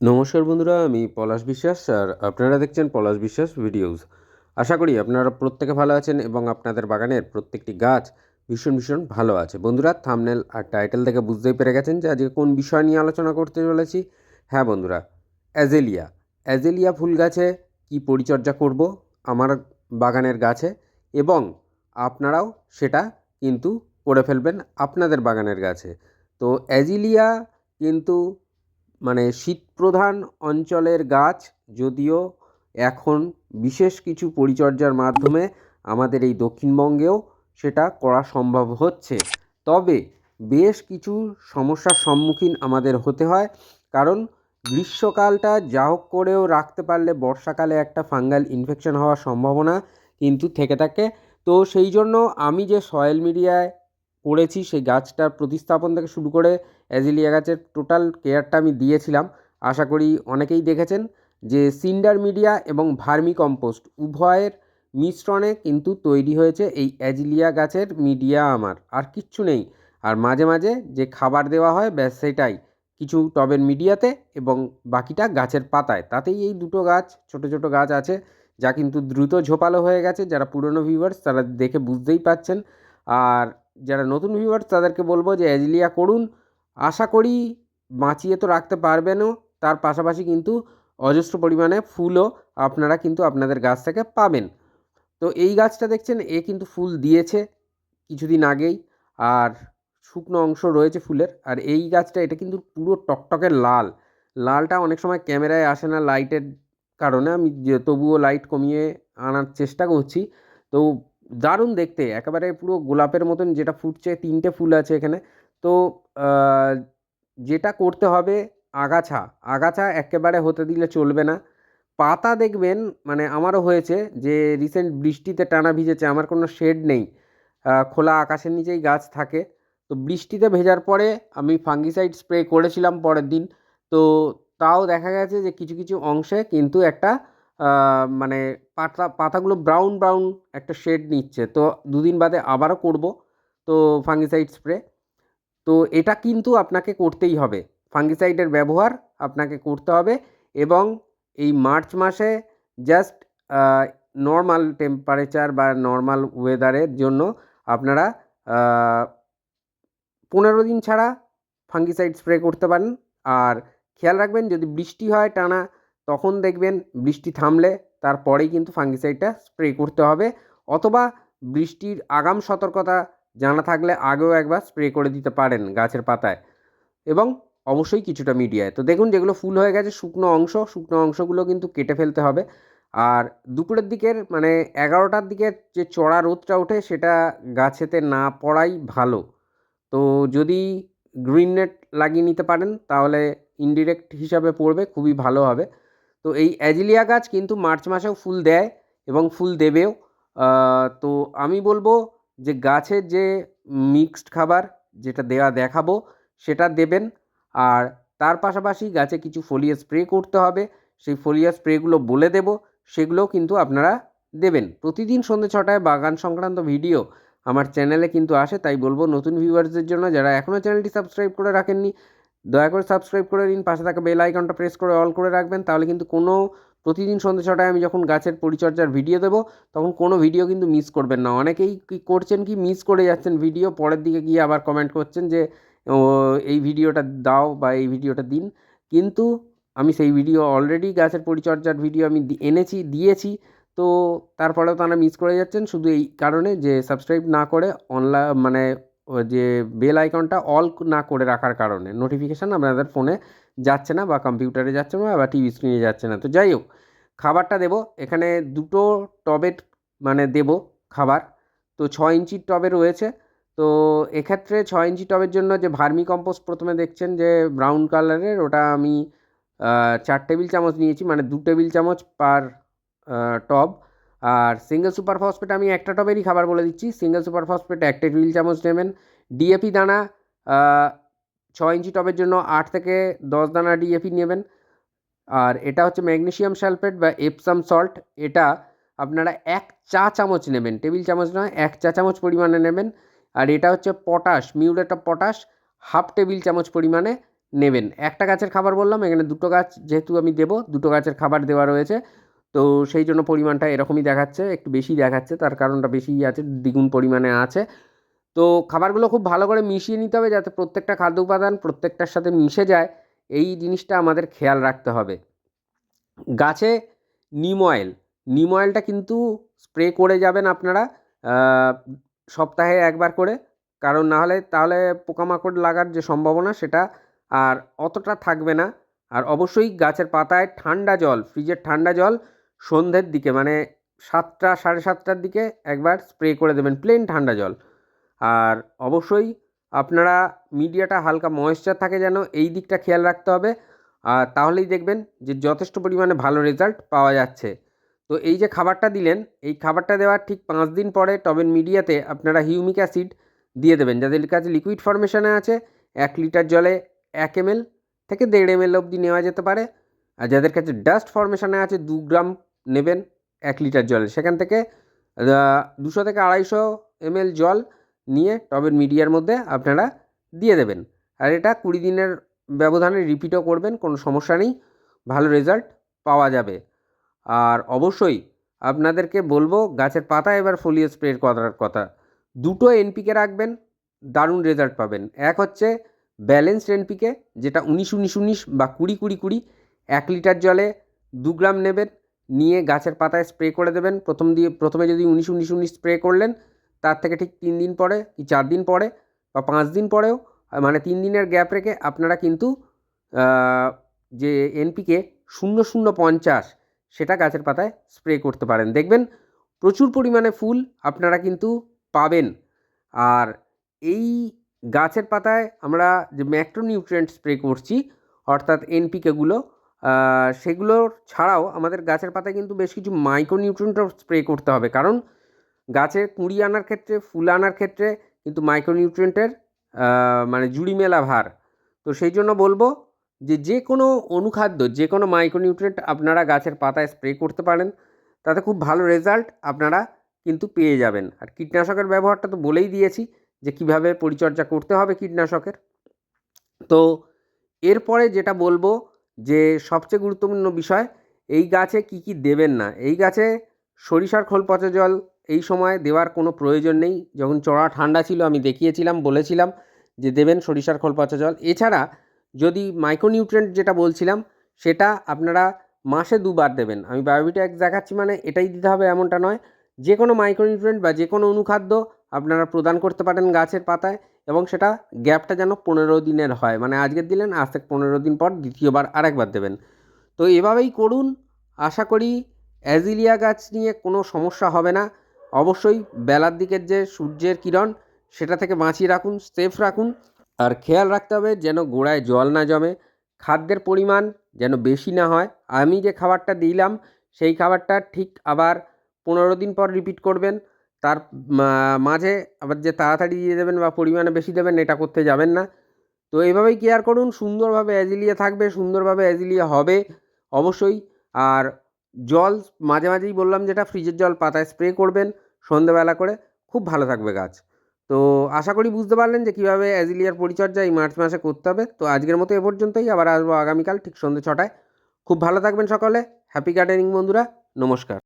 নমস্কার বন্ধুরা, আমি পলাশ বিশ্বাস আর আপনারা দেখছেন পলাশ বিশ্বাস ভিডিওস। আশা করি আপনারা প্রত্যেকে ভালো আছেন এবং আপনাদের বাগানের প্রত্যেকটি গাছ ভীষণ ভীষণ ভালো আছে। বন্ধুরা, থাম্বনেল আর টাইটেল থেকে বুঝতেই পেরে গেছেন যে আজকে কোন বিষয় নিয়ে আলোচনা করতে চলেছি। হ্যাঁ বন্ধুরা, অ্যাজেলিয়া অ্যাজেলিয়া ফুল গাছে কি পরিচর্যা করব আমার বাগানের গাছে, এবং আপনারাও সেটা কিন্তু করে ফেলবেন আপনাদের বাগানের গাছে। তো অ্যাজিলিয়া কিন্তু মানে শীতপ্রধান অঞ্চলের গাছ, যদিও এখন বিশেষ কিছু পরিচর্যার মাধ্যমে আমাদের এই দক্ষিণবঙ্গেও সেটা করা সম্ভব হচ্ছে। তবে বেশ কিছু সমস্যার সম্মুখীন আমাদের হতে হয়, কারণ গ্রীষ্মকালটা যা হোক করেও রাখতে পারলে বর্ষাকালে একটা ফাঙ্গাল ইনফেকশন হওয়ার সম্ভাবনা কিন্তু থেকে থাকে। তো সেই জন্য আমি যে সয়েল মিডিয়ায় করেছি, সেই গাছটার প্রতিস্থাপন থেকে শুরু করে অ্যাজিলিয়া গাছের টোটাল কেয়ারটা আমি দিয়েছিলাম। আশা করি অনেকেই দেখেছেন যে সিন্ডার মিডিয়া এবং ভার্মি কম্পোস্ট উভয়ের মিশ্রণে কিন্তু তৈরি হয়েছে এই অ্যাজিলিয়া গাছের মিডিয়া। আমার আর কিচ্ছু নেই। আর মাঝে মাঝে যে খাবার দেওয়া হয় ব্যাস সেটাই, কিছু টবের মিডিয়াতে এবং বাকিটা গাছের পাতায়। তাতেই এই দুটো গাছ, ছোট ছোট গাছ আছে যা কিন্তু দ্রুত ঝোপালো হয়ে গেছে। যারা পুরনো ভিউয়ার্স তারা দেখে বুঝতেই পাচ্ছেন, আর যারা নতুন ভিউয়ার্স তাদেরকে বলবো যে অ্যাজিলিয়া করুন। আশা করি বাঁচিয়ে তো রাখতে পারবেনও, তার পাশাপাশি কিন্তু অজস্র পরিমাণে ফুলও আপনারা কিন্তু আপনাদের গাছ থেকে পাবেন। তো এই গাছটা দেখছেন, এ কিন্তু ফুল দিয়েছে কিছুদিন আগেই, আর শুকনো অংশ রয়েছে ফুলের। আর এই গাছটা, এটা কিন্তু পুরো টকটকে লাল। লালটা অনেক সময় ক্যামেরায় আসে না লাইটের কারণে, আমি যে তবুও লাইট কমিয়ে আনার চেষ্টা করছি। তো দারুণ দেখতে, একেবারে পুরো গোলাপের মতন যেটা ফুটছে। 3টে ফুল আছে এখানে। তো আহ, যেটা করতে হবে, আগাছা আগাছা একেবারে হতে দিলে চলবে না। পাতা দেখবেন, মানে আমারও হয়েছে যে রিসেন্ট বৃষ্টিতে টানা ভিজেছে, আমার কোনো শেড নেই, খোলা আকাশের নিচেই গাছ থাকে। তো বৃষ্টিতে ভেজার পরে আমি ফাঙ্গিসাইড স্প্রে করেছিলাম পরের দিন। তো তাও দেখা গেছে যে কিছু কিছু অংশে কিন্তু একটা মানে পাতাগুলো ব্রাউন ব্রাউন একটা শেড নিচ্ছে। তো দুদিন বাদে আবারও করব তো ফাঙ্গিসাইড স্প্রে। তো এটা কিন্তু আপনাকে করতেই হবে, ফাঙ্গিসাইডের ব্যবহার আপনাকে করতে হবে। এবং এই মার্চ মাসে জাস্ট নর্মাল টেম্পারেচার বা নর্মাল ওয়েদারের জন্য আপনারা 15 দিন ছাড়া ফাঙ্গিসাইড স্প্রে করতে পারেন। আর খেয়াল রাখবেন, যদি বৃষ্টি হয় টানা, তখন দেখবেন বৃষ্টি থামলে তারপরেই কিন্তু ফাঙ্গিসাইডটা স্প্রে করতে হবে। অথবা বৃষ্টির আগাম সতর্কতা জানা থাকলে আগেও একবার স্প্রে করে দিতে পারেন গাছের পাতায়, এবং অবশ্যই কিছুটা মিডিয়ায়। তো দেখুন, যেগুলো ফুল হয়ে গেছে শুকনো অংশগুলো কিন্তু কেটে ফেলতে হবে। আর দুপুরের দিকের মানে 11টার দিকে যে চড়া রোদটা ওঠে, সেটা গাছেতে না পড়াই ভালো। তো যদি গ্রিন নেট লাগিয়ে নিতে পারেন তাহলে ইনডিরেক্ট হিসাবে পড়বে, খুবই ভালো হবে। তো এই অ্যাজিলিয়া গাছ কিন্তু মার্চ মাসেও ফুল দেয় এবং ফুল দেবেও। তো আমি বলবো যে গাছের যে মিক্সড খাবার যেটা দেওয়া দেখাবো সেটা দেবেন। আর তার পাশাপাশি গাছে কিছু ফোলিয়া স্প্রে করতে হবে, সেই ফোলিয়া স্প্রেগুলো বলে দেবো, সেগুলোও কিন্তু আপনারা দেবেন। প্রতিদিন সন্ধ্যে 6টায় বাগান সংক্রান্ত ভিডিও আমার চ্যানেলে কিন্তু আসে। তাই বলবো নতুন ভিউয়ার্সদের জন্য, যারা এখনও চ্যানেলটি সাবস্ক্রাইব করে রাখেননি, দয়া করে সাবস্ক্রাইব করে নিন। পাশে থাকা বেল আইকনটা প্রেস করে অল করে রাখবেন, তাহলে কিন্তু প্রতিদিন সন্ধ্যে 6টায় আমি যখন গাছের পরিচর্যার ভিডিও দেবো, তখন কোনো ভিডিও কিন্তু মিস করবেন না। অনেকেই কী করছেন, কি মিস করে যাচ্ছেন ভিডিও, পরের দিকে গিয়ে আবার কমেন্ট করছেন যে ও এই ভিডিওটা দাও বা এই ভিডিওটা দিন। কিন্তু আমি সেই ভিডিও অলরেডি, গাছের পরিচর্যার ভিডিও আমি এনেছি, দিয়েছি। তো তারপরেও তারা মিস করে যাচ্ছেন শুধু এই কারণে যে সাবস্ক্রাইব না করে মানে ও যে বেল আইকনটা অল না করে রাখার কারণে নোটিফিকেশান আপনাদের ফোনে যাচ্ছে না, বা কম্পিউটারে যাচ্ছে না, বা টিভি স্ক্রিনে যাচ্ছে না। তো যাই হোক, খাবারটা দেবো এখানে দুটো টবের মানে দেবো খাবার। তো 6 ইঞ্চির টবে রয়েছে। তো এক্ষেত্রে 6 ইঞ্চি টবের জন্য যে ভার্মি কম্পোস্ট প্রথমে দেখছেন যে ব্রাউন কালারের, ওটা আমি 4 টেবিল চামচ নিয়েছি, মানে 2 টেবিল চামচ পার টব। আর সিঙ্গেল সুপার ফসফেট আমি একটা টবেরই খাবার বলে দিচ্ছি, সিঙ্গেল সুপার ফসফেট 1 টেবিল চামচ নেবেন। ডিএপি দানা 6 ইঞ্চি টবের জন্য 8 থেকে 10 দানা ডিএপি নেবেন। আর এটা হচ্ছে ম্যাগনেসিয়াম সালফেট বা এপসাম সল্ট, এটা আপনারা 1 চা চামচ নেবেন, টেবিল চামচ নয়, 1 চা চামচ পরিমাণে নেবেন। আর এটা হচ্ছে potash, muriate of potash, 1/2 table চামচ পরিমাণে নেবেন। একটা গাছের খাবার বললাম, এখানে দুটো গাছ যেহেতু আমি দেবো, দুটো গাছের খাবার দেওয়া রয়েছে, তো সেই জন্য পরিমাণটা এরকমই দেখাচ্ছে, একটু বেশি দেখাচ্ছে, তার কারণটা বেশিই আছে, দ্বিগুণ পরিমাণে আছে। তো খাবারগুলো খুব ভালো করে মিশিয়ে নিতে হবে যাতে প্রত্যেকটা খাদ্য উপাদান প্রত্যেকটার সাথে মিশে যায়, এই জিনিসটা আমাদের খেয়াল রাখতে হবে। গাছে নিম অয়েলটা কিন্তু স্প্রে করে যাবেন আপনারা সপ্তাহে একবার করে, কারণ না হলে তাহলে পোকামাকড় লাগার যে সম্ভাবনা সেটা আর অতটা থাকবে না। আর অবশ্যই গাছের পাতায় ঠান্ডা জল, ফ্রিজের ঠান্ডা জল সন্ধ্যের দিকে মানে 7টা 7:30টার দিকে একবার স্প্রে করে দেবেন, প্লেন ঠান্ডা জল। আর অবশ্যই আপনারা মিডিয়াটা হালকা ময়েশ্চার থাকে যেন, এই দিকটা খেয়াল রাখতে হবে। আর তাহলেই দেখবেন যে যথেষ্ট পরিমাণে ভালো রেজাল্ট পাওয়া যাচ্ছে। তো এই যে খাবারটা দিলেন, এই খাবারটা দেওয়ার ঠিক 5 দিন পরে টবের মিডিয়াতে আপনারা হিউমিক অ্যাসিড দিয়ে দেবেন। যাদের কাছে লিকুইড ফর্মেশনে আছে 1 লিটার জলে 1 ml থেকে 1.5 ml অবধি নেওয়া যেতে পারে। আর যাদের কাছে ডাস্ট ফর্মেশনে আছে 2 গ্রাম নেবেন 1 লিটার জলে, সেখান থেকে 200 থেকে 250 ml জল নিয়ে টবের মিডিয়ার মধ্যে আপনারা দিয়ে দেবেন। আর এটা 20 দিনের ব্যবধানে রিপিটও করবেন, কোনো সমস্যা নেই, ভালো রেজাল্ট পাওয়া যাবে। আর অবশ্যই আপনাদেরকে বলবো গাছের পাতায় এবার ফোলিও স্প্রে করার কথা। দুটো এনপিকে রাখবেন, দারুণ রেজাল্ট পাবেন। এক হচ্ছে ব্যালেন্সড এনপিকে, যেটা 19-19-19 বা 20-20-20 1 লিটার জলে 2 গ্রাম নেবেন, নিয়ে গাছের পাতায় স্প্রে করে দেবেন। প্রথমে যদি 19-19-19 স্প্রে করলেন, তার থেকে ঠিক 3 দিন পরে কি 4 দিন পরে বা 5 দিন পরেও, মানে 3 দিনের গ্যাপ রেখে আপনারা কিন্তু যে এনপিকে 0050 সেটা গাছের পাতায় স্প্রে করতে পারেন। দেখবেন প্রচুর পরিমাণে ফুল আপনারা কিন্তু পাবেন। আর এই গাছের পাতায় আমরা যে ম্যাক্রোনিউট্রিয়েন্ট স্প্রে করছি, অর্থাৎ এনপিকেগুলো, সেগুলোর ছাড়াও আমাদের গাছের পাতায় কিন্তু বেশ কিছু মাইক্রোনিউট্রিয়েন্টও স্প্রে করতে হবে, কারণ গাছের কুঁড়ি আনার ক্ষেত্রে, ফুল আনার ক্ষেত্রে কিন্তু মাইক্রোনিউট্রিয়েন্টের মানে জুড়ি মেলা ভার। তো সেই জন্য বলবো যে কোনো অনুখাদ্য, যে কোনো মাইক্রোনিউট্রিয়েন্ট আপনারা গাছের পাতায় স্প্রে করতে পারেন, তাতে খুব ভালো রেজাল্ট আপনারা কিন্তু পেয়ে যাবেন। আর কীটনাশকের ব্যবহারটা তো বলেই দিয়েছি যে কীভাবে পরিচর্যা করতে হবে কীটনাশকের। তো এরপরে যেটা বলবো যে সবচেয়ে গুরুত্বপূর্ণ বিষয়, এই গাছে কি কি দেবেন না। এই গাছে সরিষার খোল পচা জল এই সময় দেওয়ার কোনো প্রয়োজন নেই। যখন চড়া ঠান্ডা ছিল আমি দেখিয়েছিলাম, বলেছিলাম যে দেবেন সরিষার খোল পচা জল। এছাড়া যদি মাইক্রোনিউট্রিয়েন্ট যেটা বলছিলাম, সেটা আপনারা মাসে 2 বার দেবেন। আমি বায়োভিটা এক্স দেখাচ্ছি মানে এটাই দিতে হবে এমনটা নয়। যে কোনো মাইক্রোনিউট্রিয়েন্ট বা যে কোনো অনুখাদ্য আপনারা প্রদান করতে পারেন গাছের পাতায়, এবং সেটা গ্যাপটা যেন 15 দিনের হয়, মানে আজকের দিলেন, আজ থেকে 15 দিন পর দ্বিতীয়বার আরেকবার দেবেন। তো এভাবেই করুন, আশা করি অ্যাজিলিয়া গাছ নিয়ে কোনো সমস্যা হবে না। অবশ্যই বেলার দিকের যে সূর্যের কিরণ সেটা থেকে বাঁচিয়ে রাখুন, সেফ রাখুন। আর খেয়াল রাখতে হবে যেন গোড়ায় জল না জমে, খাদ্যের পরিমাণ যেন বেশি না হয়। আমি যে খাবারটা দিলাম সেই খাবারটা ঠিক আবার 15 দিন পর রিপিট করবেন। তার মাঝে আবার যে তাড়াতাড়ি দিয়ে দেবেন বা পরিমাণে বেশি দেবেন এটা করতে যাবেন না। তো এইভাবেই কেয়ার করুন, সুন্দরভাবে অ্যাজিলিয়া থাকবে, সুন্দরভাবে অ্যাজিলিয়া হবে অবশ্যই। আর জল মাঝে মাঝেই বললাম যেটা, ফ্রিজের জল পাতায় স্প্রে করবেন সন্ধ্যেবেলা করে, খুব ভালো থাকবে গাছ। তো আশা করি বুঝতে পারলেন যে কীভাবে অ্যাজিলিয়ার পরিচর্যা এই মার্চ মাসে করতে হবে। তো আজকের মতো এ পর্যন্তই, আবার আসবো আগামীকাল ঠিক সন্ধ্যে 6টায়। খুব ভালো থাকবেন সকলে। হ্যাপি গার্ডেনিং বন্ধুরা, নমস্কার।